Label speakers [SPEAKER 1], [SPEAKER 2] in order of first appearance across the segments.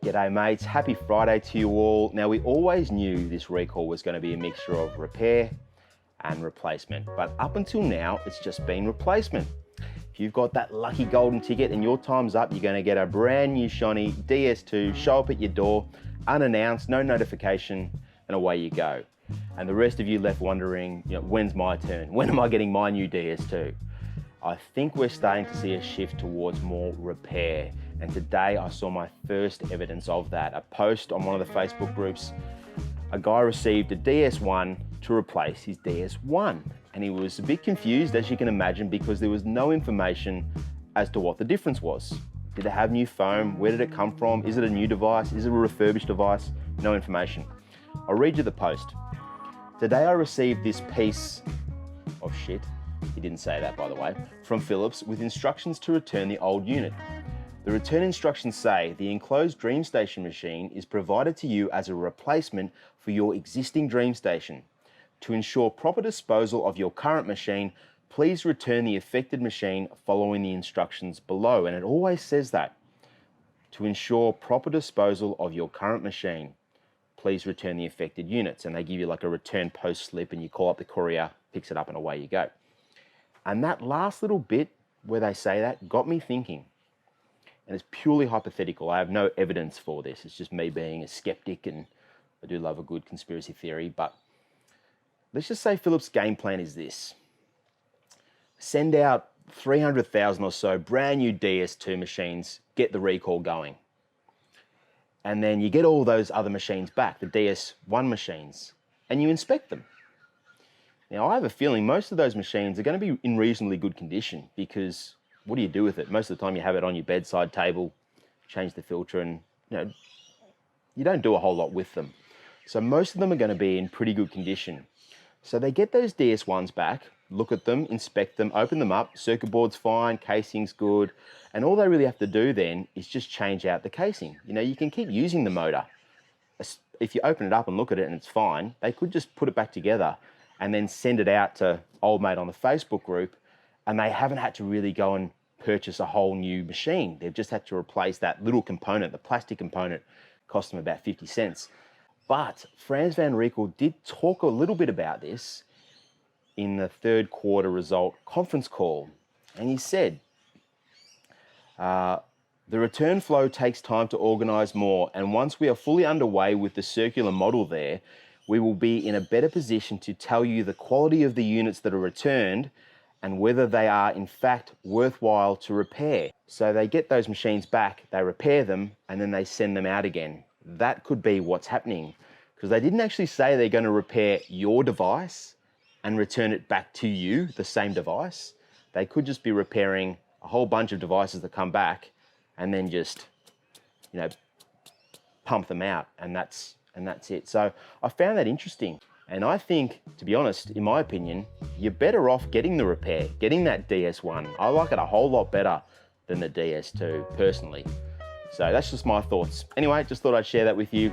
[SPEAKER 1] G'day mates, happy Friday to you all. Now we always knew this recall was going to be a mixture of repair and replacement, but up until now it's just been replacement. If you've got that lucky golden ticket and your time's up, you're going to get a brand new shiny DS2 show up at your door, unannounced, no notification, and away you go. And the rest of you left wondering, when's my turn? When am I getting my new DS2? I think we're starting to see a shift towards more repair. And today I saw my first evidence of that. A post on one of the Facebook groups, a guy received a DS1 to replace his DS1. And he was a bit confused, as you can imagine, because there was no information as to what the difference was. Did it have new foam? Where did it come from? Is it a new device? Is it a refurbished device? No information. I'll read you the post. Today I received this piece of shit, he didn't say that by the way, from Philips with instructions to return the old unit. The return instructions say the enclosed DreamStation machine is provided to you as a replacement for your existing DreamStation. To ensure proper disposal of your current machine, please return the affected machine following the instructions below. And it always says that. To ensure proper disposal of your current machine, please return the affected units. And they give you like a return post slip and you call up the courier, picks it up and away you go. And that last little bit where they say that got me thinking. And it's purely hypothetical. I have no evidence for this. It's just me being a skeptic, and I do love a good conspiracy theory. But let's just say Philips' game plan is this. Send out 300,000 or so brand new DS2 machines, get the recall going. And then you get all those other machines back, the DS1 machines, and you inspect them. Now, I have a feeling most of those machines are going to be in reasonably good condition, because what do you do with it? Most of the time you have it on your bedside table, change the filter, and you don't do a whole lot with them. So most of them are going to be in pretty good condition. So they get those DS1s back, look at them, inspect them, open them up, circuit board's fine, casing's good, and all they really have to do then is just change out the casing. You can keep using the motor. If you open it up and look at it and it's fine, they could just put it back together and then send it out to old mate on the Facebook group, and they haven't had to really go and purchase a whole new machine. They've just had to replace that little component, the plastic component, cost them about 50 cents. But Frans Van Recall did talk a little bit about this in the third quarter result conference call. And he said, the return flow takes time to organise more, and once we are fully underway with the circular model there, we will be in a better position to tell you the quality of the units that are returned and whether they are in fact worthwhile to repair. So they get those machines back, they repair them, and then they send them out again. That could be what's happening, because they didn't actually say they're going to repair your device and return it back to you, the same device. They could just be repairing a whole bunch of devices that come back and then just, pump them out, and that's it. So I found that interesting. And I think, to be honest, in my opinion, you're better off getting the repair, getting that DS1. I like it a whole lot better than the DS2, personally. So that's just my thoughts. Anyway, just thought I'd share that with you.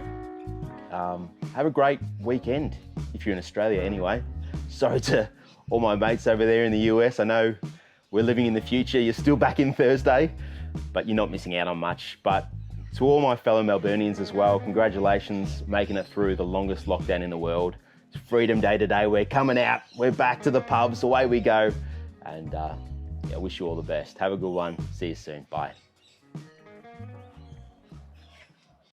[SPEAKER 1] Have a great weekend, if you're in Australia anyway. Sorry to all my mates over there in the US. I know we're living in the future. You're still back in Thursday, but you're not missing out on much. But to all my fellow Melburnians as well, congratulations, making it through the longest lockdown in the world. It's Freedom Day today. We're coming out. We're back to the pubs. Away we go. And I wish you all the best. Have a good one. See you soon. Bye.